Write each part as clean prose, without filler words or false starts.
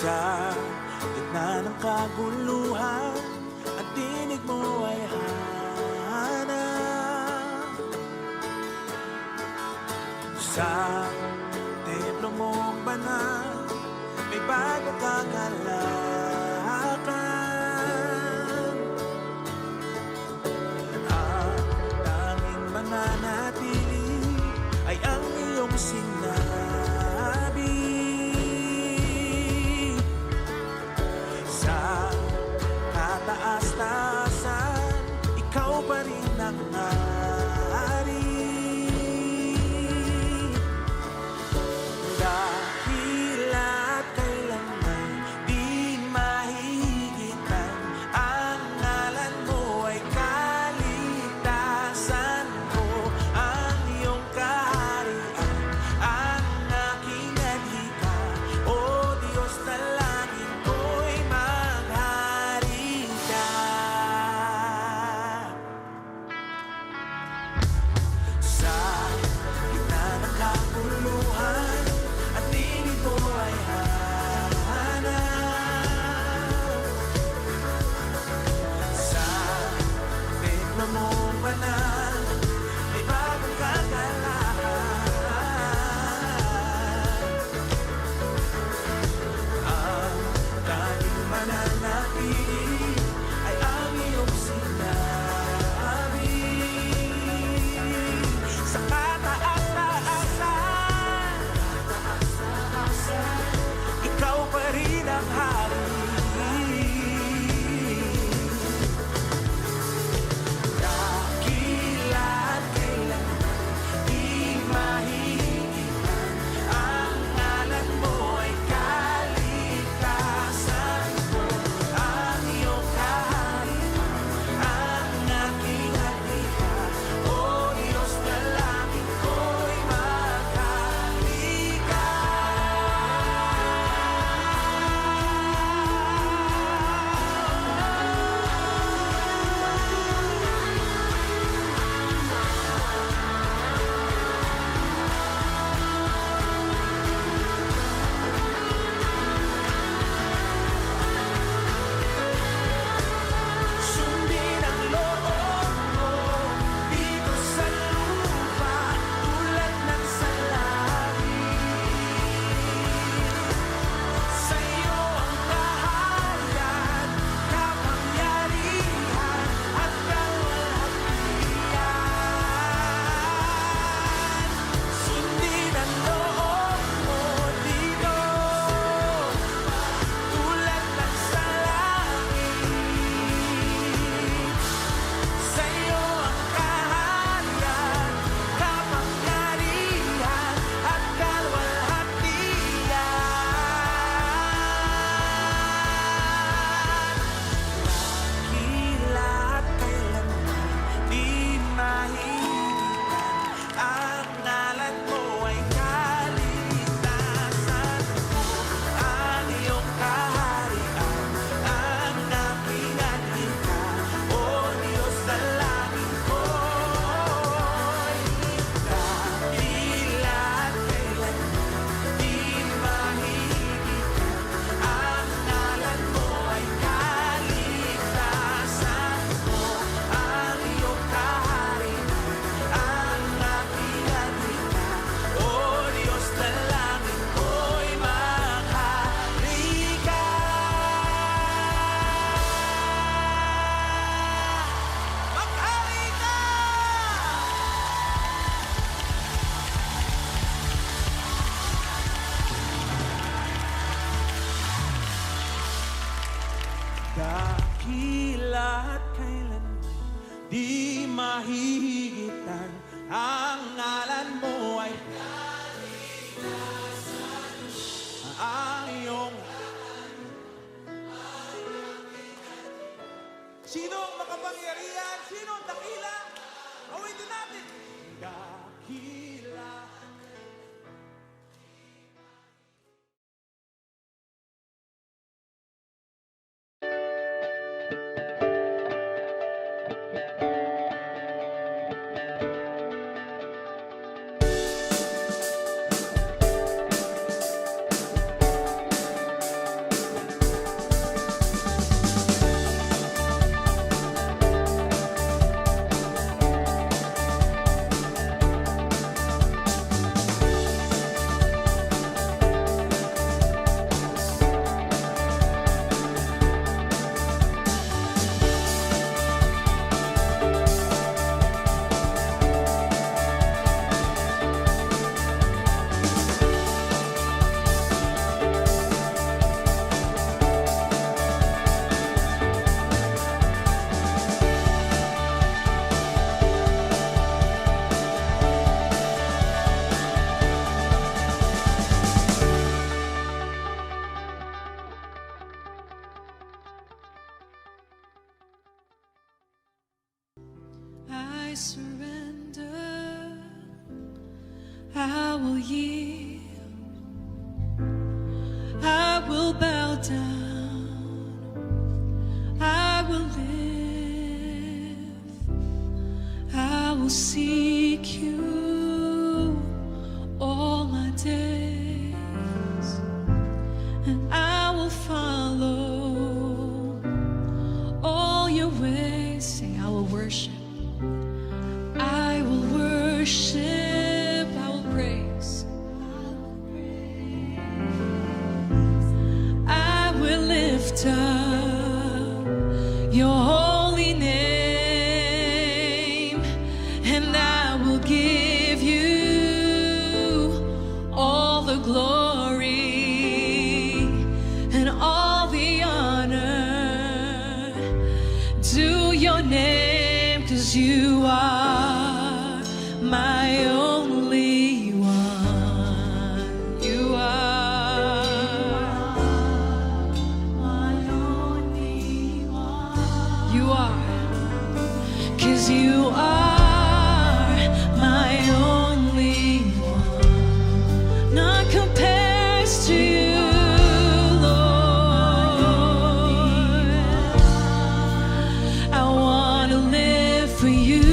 Sa gitna ng kaguluhan, ang tinig mo ay hanap. Sa templo mong banal, may bagong kagalakan. Ang tanging mananatili ay ang iyong sinabi. Sa kataas-taasan, ikaw pa rin ang hari. Dahila't kailanman di mahigitan, ang ngalan mo ay kaligtasan ko. Ang iyong kaharian, ang aking adhika, o Diyos na langit ko'y maghari ka. Sa gitna ng kaguluhan, at tinig mo ay hanap. Sa templo mong banal, may bagong kagalakan. Ang tanging mananatili ay ang iyong sinabi. Sa kataas-taasan, ikaw pa rin ang hari. Dakila't kailanman di mahigitan, ang ngalan mo ay kaligtasan ko. Ang iyong kaharian, ang aking adhika, o Diyos na langit ko'y maghari ka. Sundin ang loob mo dito sa lupa, tulad ng sa langit. Sa'yo ang kaharian, kapangyarihan, at kalwalhatian. Sundin ang loob mo dito, tulad ng sa langit. Sa'yo ang kaharian, kapangyarihan, at kalwalhatian. Dakila't kailanman di mahigitan, ang ngalan mo ay kaligtasan ko. Ang iyong kaharian, ang aking adhika, o Diyos na langit ko'y dakila't kailanman di mahigitan, ang ngalan mo ay kaligtasan ko. Ang iyong kaharian, ang aking adhika, o Diyos na langit ko'y maghari ka. Maghari ka! Dakila't kailanman di mahihigitan, ang ngalan mo ay ang iyong. Sino ang makapangyarihan? Sino ang dakila? Awitin natin. Dakila. surrender. I will yield. I will bow down. I will live. I will seek you all my days, and I will follow all your ways. Say, I will worship. I will worship. I will praise. I will lift up your holy name, and I will give you all the glory and all the honor. To your name, 'cause you are my only one. You are my only one. You are, 'cause you are my only one. None compares to you, Lord. I want to live for you,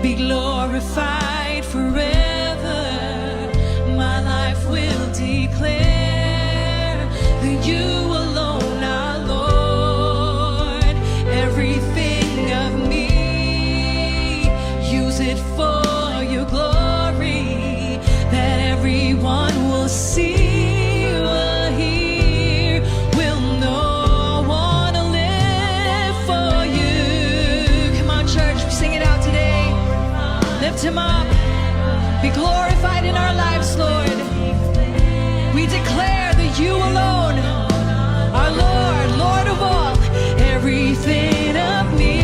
be glorified forever. My life will declare that you alone are Lord. Everything of me, use it for your glory, that everyone will see, will hear, will know. I wanna live for you. Come on, church, sing it out today. Lift him up. Be glorified in our lives, Lord. We declare that you alone are Lord, Lord of all. Everything of me,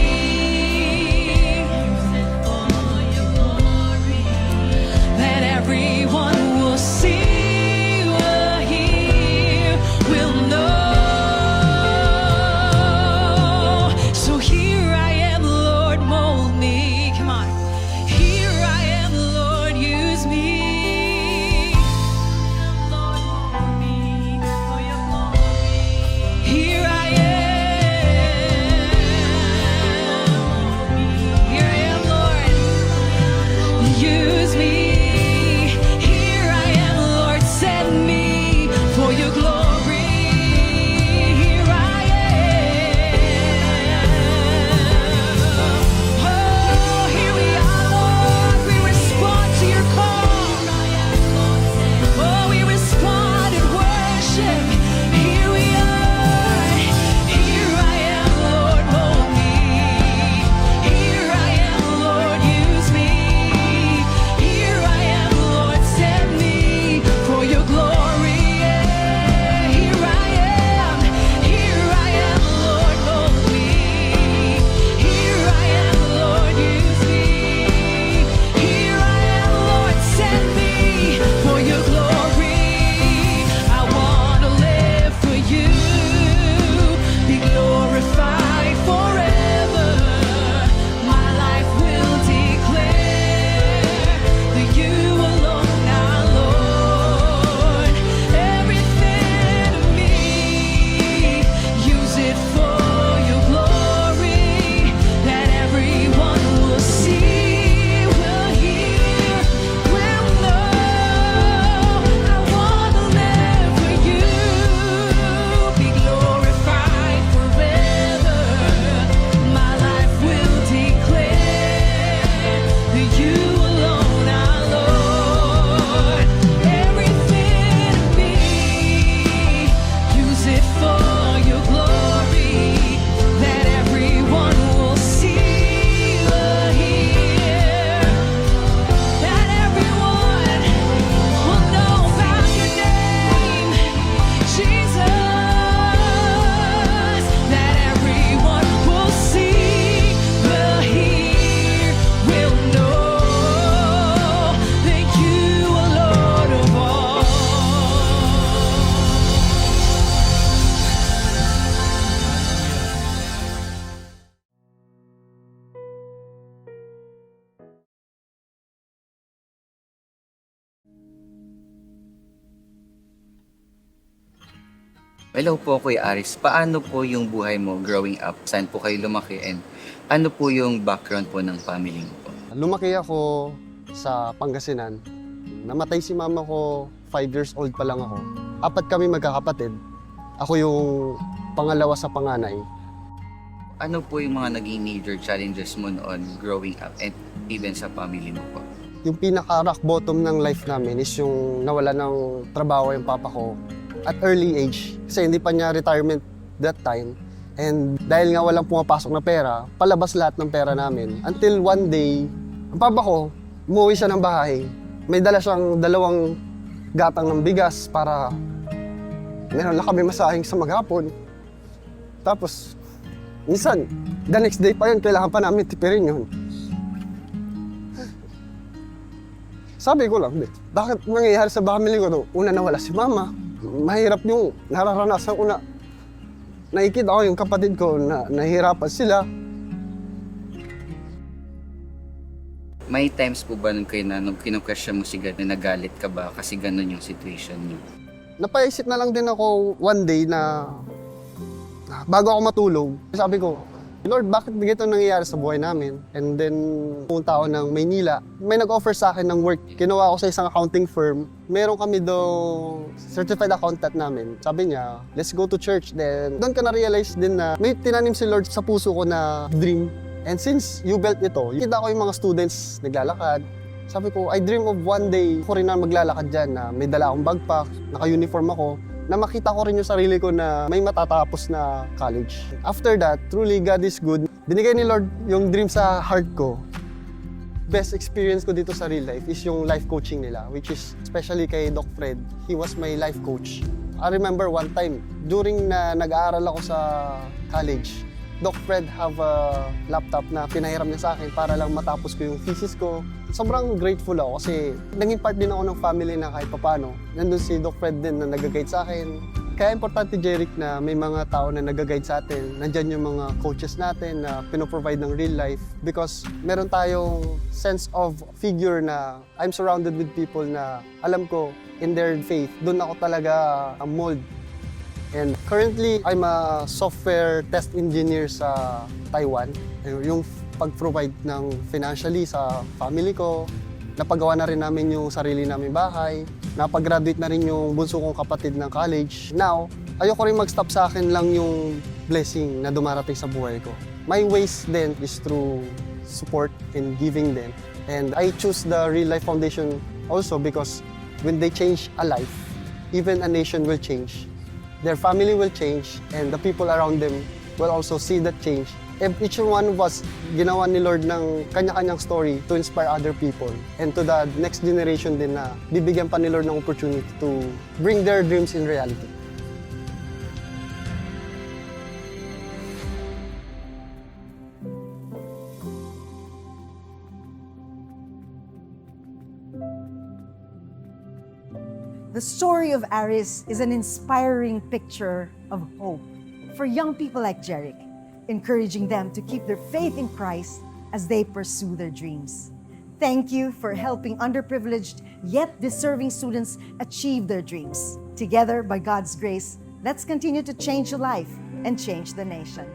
that everyone will see, will hear, will know. So here I am, Lord, mold me. Come on. Here I am, Lord, use me. Lord, mold me for Hello po, Kuya Aris. Paano po yung buhay mo growing up? Saan po kayo lumaki? And ano po yung background po ng family mo po? Lumaki ako sa Pangasinan. Namatay si mama ko, 5 years old pa lang ako. 4 kami magkakapatid. Ako yung pangalawa sa panganay. Ano po yung mga naging major challenges mo noon growing up and even sa family mo po? Yung pinaka-rock bottom ng life namin is yung nawala ng trabaho yung papa ko at early age. Kasi hindi pa niya retirement that time. And dahil nga walang pumapasok na pera, palabas lahat ng pera namin. Until one day, ang papa ko, umuwi siya ng bahay. May dala siyang 2 gatang ng bigas para meron lang kami masahing sa maghapon. Tapos, minsan, the next day pa yun, kailangan pa namin tipirin yun. Sabi ko lang, bakit nangyayari sa family ko to? Una nawala si mama. Mahirap yung nararanasan ko na nakikita ko yung kapatid ko na nahihirapan sila. May times po ba nung kayo na nung kinu-question mo si God na nagalit ka ba kasi ganun yung situation niyo? Napaisip na lang din ako one day na bago ako matulog, sabi ko, Lord, bakit ganito nangyayari sa buhay namin? And then, pumunta ako ng Maynila. May nag-offer sa akin ng work. Kinuha ako sa isang accounting firm. Meron kami doon certified accountant namin. Sabi niya, let's go to church. Then, doon ka na-realize din na may tinanim si Lord sa puso ko na dream. And since you built ito, kita ko yung mga students naglalakad. Sabi ko, I dream of one day ako rin na maglalakad dyan na may dala akong backpack, naka-uniform ako, na makita ko rin yung sarili ko na may matatapos na college. After that, truly God is good. Binigay ni Lord yung dream sa heart ko. Best experience ko dito sa real life is yung life coaching nila, which is especially kay Doc Fred. He was my life coach. I remember one time, during na nag-aaral ako sa college, Doc Fred have a laptop na pinahiram niya sa akin para lang matapos ko yung thesis ko. Sobrang grateful ako kasi naging part din ako ng family na kahit papano. Nandun si Doc Fred din na nag-guide sa akin. Kaya importante, Jeric, na may mga tao na nag-guide sa atin. Nandyan yung mga coaches natin na pinoprovide ng real life because meron tayong sense of figure na I'm surrounded with people na alam ko in their faith. Doon ako talaga mold. And currently, I'm a software test engineer sa Taiwan. Yung pag-provide ng financially sa family ko, napagawa na rin namin yung sarili namin bahay, napag-graduate na rin yung bunso kong kapatid ng college. Now, ayoko rin mag-stop sa akin lang yung blessing na dumarating sa buhay ko. My ways then is through support and giving them. And I choose the Real Life Foundation also because when they change a life, even a nation will change. Their family will change, and the people around them will also see that change. If each one of us, ginawa ni Lord ng kanya-kanyang story to inspire other people and to the next generation din na bibigyan pa ni Lord ng opportunity to bring their dreams in reality. The story of Aris is an inspiring picture of hope for young people like Jeric, encouraging them to keep their faith in Christ as they pursue their dreams. Thank you for helping underprivileged yet deserving students achieve their dreams. Together, by God's grace, let's continue to change your life and change the nation.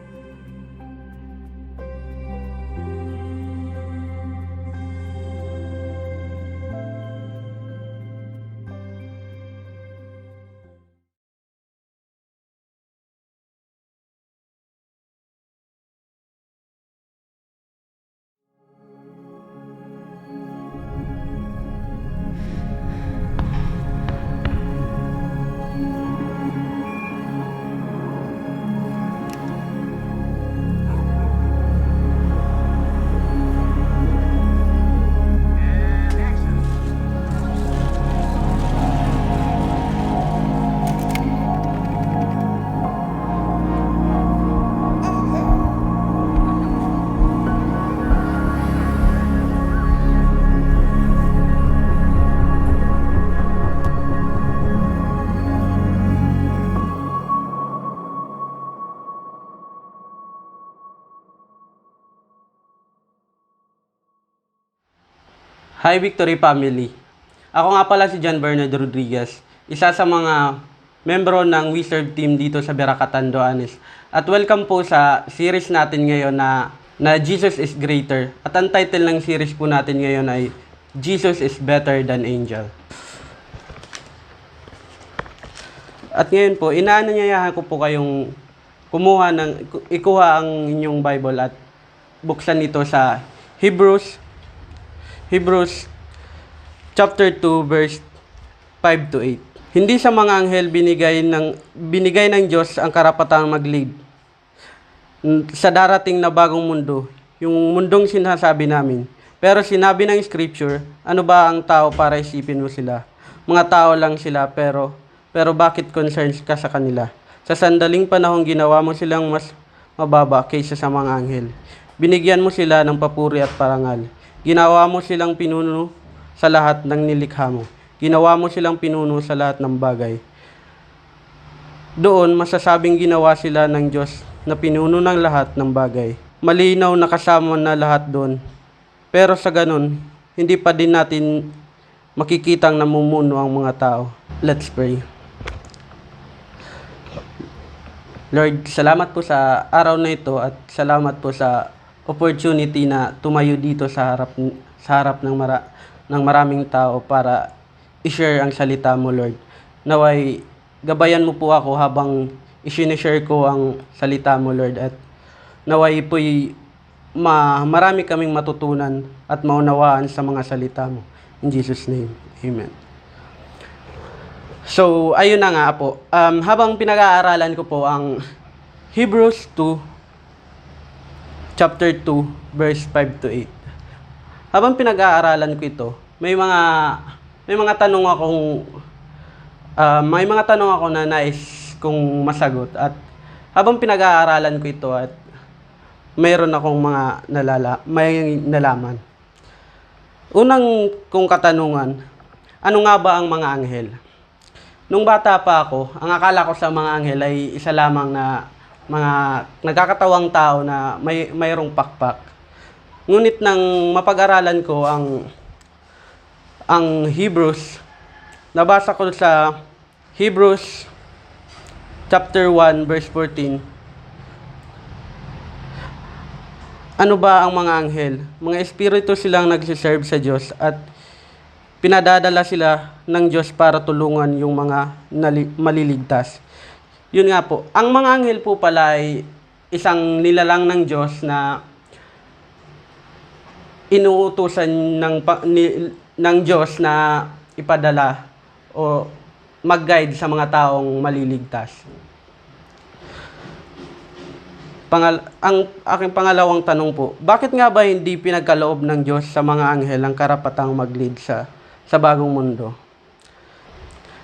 Hi Victory Family! Ako nga pala si John Bernard Rodriguez, isa sa mga membro ng Wizard team dito sa Berakatan, Doanes. At welcome po sa series natin ngayon na Jesus is Greater. At ang title ng series po natin ngayon ay Jesus is Better Than Angel. At ngayon po, inaanyayahan ko po kayong ikuha ang inyong Bible at buksan ito sa Hebrews chapter 2 verse 5 to 8. Hindi sa mga anghel binigay ng Diyos ang karapatang mag-lead sa darating na bagong mundo, yung mundong sinasabi namin. Pero sinabi ng Scripture, ano ba ang tao para isipin mo sila? Mga tao lang sila, pero bakit concerned ka sa kanila? Sa sandaling panahon, ginawa mo silang mas mababa kaysa sa mga anghel. Binigyan mo sila ng papuri at parangal. Ginawa mo silang pinuno sa lahat ng nilikha mo. Ginawa mo silang pinuno sa lahat ng bagay. Doon, masasabing ginawa sila ng Diyos na pinuno ng lahat ng bagay. Malinaw na kasama na lahat doon. Pero sa ganun, hindi pa din natin makikitang namumuno ang mga tao. Let's pray. Lord, salamat po sa araw na ito at salamat po sa opportunity na tumayo dito sa harap ng maraming tao para i-share ang salita mo, Lord. Naway, gabayan mo po ako habang i-share ko ang salita mo, Lord. At naway po'y marami kaming matutunan at maunawaan sa mga salita mo. In Jesus' name, Amen. So, ayun na nga po. Habang pinag-aaralan ko po ang Hebrews 2, chapter 2, verse 5 to 8. Habang pinag-aaralan ko ito, may mga tanong ako na nais kong masagot, at habang pinag-aaralan ko ito at mayroon akong may nalaman. Unang kong katanungan, ano nga ba ang mga anghel? Nung bata pa ako, ang akala ko sa mga anghel ay isa lamang na mga nagkakatawang tao na mayroong pakpak. Ngunit nang mapag-aralan ko ang Hebrews, nabasa ko sa Hebrews chapter 1 verse 14. Ano ba ang mga anghel? Mga espiritu silang nagsiserve sa Diyos at pinadadala sila ng Diyos para tulungan yung mga maliligtas. Yun nga po, ang mga anghel po pala ay isang nilalang ng Diyos na inuutusan ng Diyos na ipadala o mag-guide sa mga taong maliligtas. Ang aking pangalawang tanong po, bakit nga ba hindi pinagkaloob ng Diyos sa mga anghel ang karapatang mag-lead sa bagong mundo?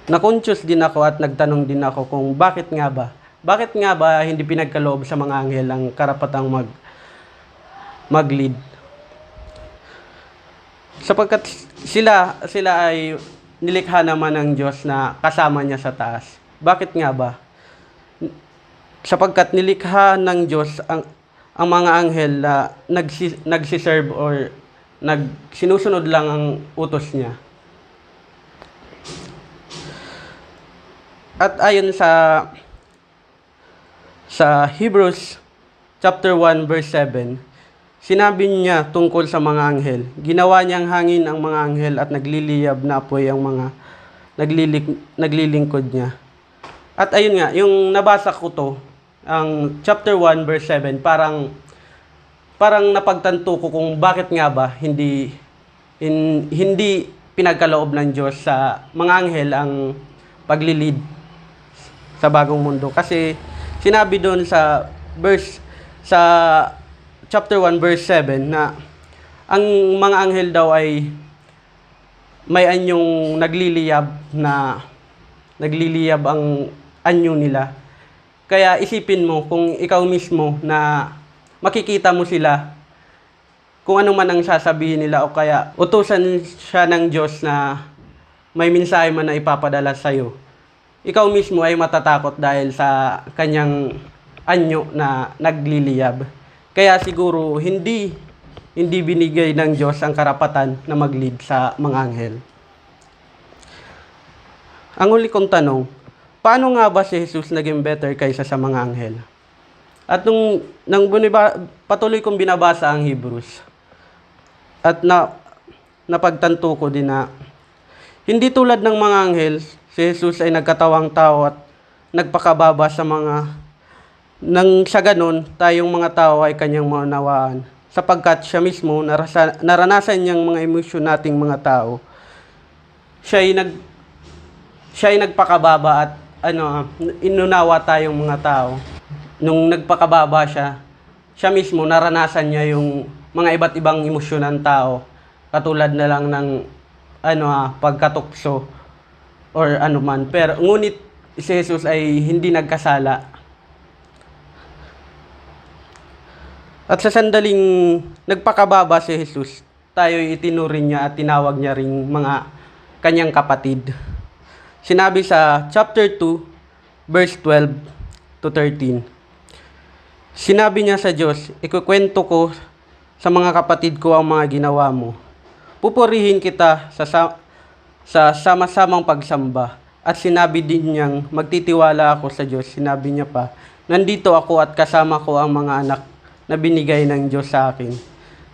Na-conscious din ako at nagtanong din ako kung bakit nga ba hindi pinagkaloob sa mga anghel ang karapatang mag-lead? Sapagkat sila ay nilikha naman ng Diyos na kasama niya sa taas. Bakit nga ba? Sapagkat nilikha ng Diyos ang mga anghel na nagsiserve or sinusunod lang ang utos niya. At ayon sa Hebrews chapter 1 verse 7, sinabi niya tungkol sa mga anghel, ginawa niyang hangin ang mga anghel at nagliliyab na apoy ang mga naglilingkod niya. At ayun nga, yung nabasa ko to, ang chapter 1 verse 7, parang napagtanto ko kung bakit nga ba hindi pinagkaloob ng Diyos sa mga anghel ang paglilid sa bagong mundo. Kasi sinabi doon sa chapter 1 verse 7 na ang mga anghel daw ay may anyong nagliliyab ang anyo nila. Kaya isipin mo kung ikaw mismo na makikita mo sila, kung ano man ang sasabihin nila o kaya utusan siya ng Diyos na may mensahe man na ipapadala sa'yo, ikaw mismo ay matatakot dahil sa kanyang anyo na nagliliyab. Kaya siguro hindi binigay ng Diyos ang karapatan na mag-lead sa mga anghel. Ang huli kong tanong, paano nga ba si Jesus naging better kaysa sa mga anghel? At patuloy kong binabasa ang Hebrews. At napagtanto ko din na hindi tulad ng mga anghel, si Jesus ay nagkatawang tao at nagpakababa sa mga nang sa ganon, tayong mga tao ay kanyang maunawaan. Sapagkat siya mismo, naranasan niyang mga emosyon nating mga tao. Siya ay nagpakababa at inunawa tayong mga tao. Nung nagpakababa siya mismo naranasan niya yung mga iba't ibang emosyon ng tao. Katulad na lang ng pagkatukso or anuman. Pero ngunit si Jesus ay hindi nagkasala. At sa sandaling nagpakababa si Jesus, tayo itinuring niya at tinawag niya ring mga kanyang kapatid. Sinabi sa chapter 2, verse 12 to 13. Sinabi niya sa Diyos, ikukwento ko sa mga kapatid ko ang mga ginawa mo. Pupurihin kita sa sama-samang pagsamba. At sinabi din niyang, magtitiwala ako sa Diyos. Sinabi niya pa, nandito ako at kasama ko ang mga anak na binigay ng Diyos sa akin.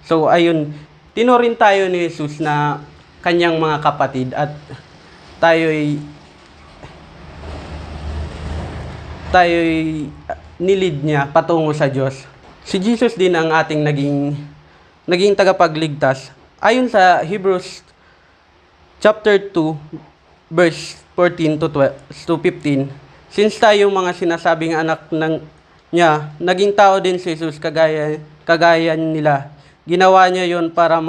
So ayun, tinuring tayo ni Jesus na kanyang mga kapatid at tayo'y nilid niya patungo sa Diyos. Si Jesus din ang ating naging tagapagligtas. Ayon sa Hebrews chapter 2 verse 14 to 15, since tayong mga sinasabing anak niya, naging tao din si Jesus kagaya nila. Ginawa niya yon para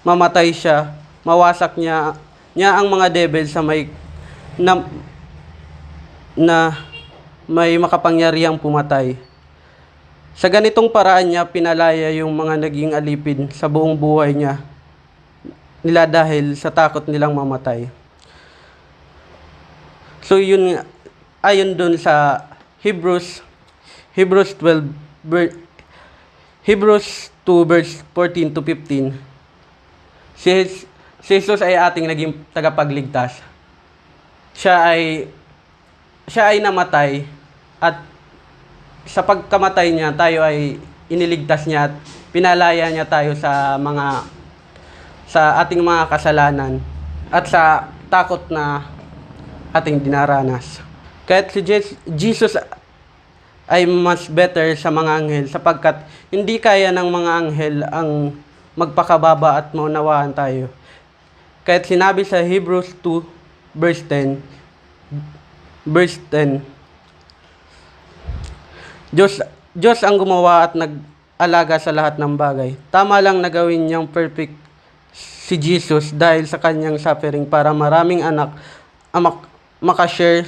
mamatay siya, mawasak niya ang mga devil sa na may makapangyarihang pumatay. Sa ganitong paraan niya, pinalaya yung mga naging alipin sa buong buhay nila dahil sa takot nilang mamatay. So yun, ayon dun sa Hebrews 2 verse 14 to 15, si Jesus ay ating naging tagapagligtas. Siya ay namatay at sa pagkamatay niya, tayo ay iniligtas niya at pinalaya niya tayo sa ating mga kasalanan at sa takot na ating dinaranas. Kahit si Jesus ay mas better sa mga anghel sapagkat hindi kaya ng mga anghel ang magpakababa at maunawaan tayo. Kahit sinabi sa Hebrews 2 verse 10, Diyos ang gumawa at nag-alaga sa lahat ng bagay. Tama lang na gawin niyang perfect si Jesus dahil sa kanyang suffering para maraming anak ang makashare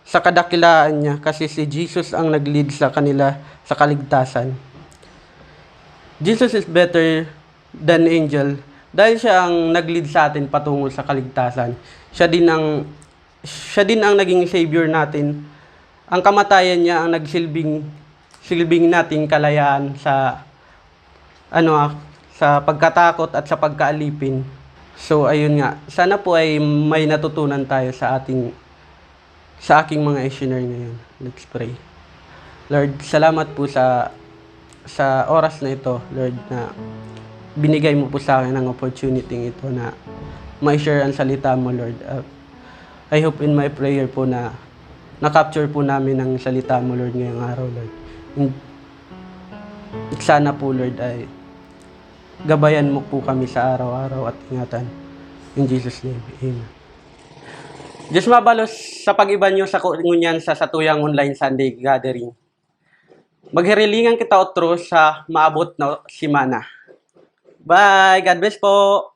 sa kadakilaan niya kasi si Jesus ang nag-lead sa kanila sa kaligtasan. Jesus is better than angel dahil siya ang nag-lead sa atin patungo sa kaligtasan. Siya din ang naging savior natin. Ang kamatayan niya ang silbing nating kalayaan sa pagkatakot at sa pagkaalipin. So ayun nga, sana po ay may natutunan tayo sa aking mga i-share ngayon. Let's pray. Lord, salamat po sa oras na ito, Lord, na binigay mo po sa akin ang opportunity ito na ma-share ang salita mo, Lord. I hope in my prayer po na na-capture po namin ang salita mo, Lord, ngayong araw, Lord. Sana po, Lord, ay gabayan mo po kami sa araw-araw at ingatan. In Jesus' name, Amen. Diyos mabalos sa pag-iba nyo sa ngunyan sa Satuyang Online Sunday Gathering. Maghirilingan kita otro sa maabot na simana. Bye! God bless po!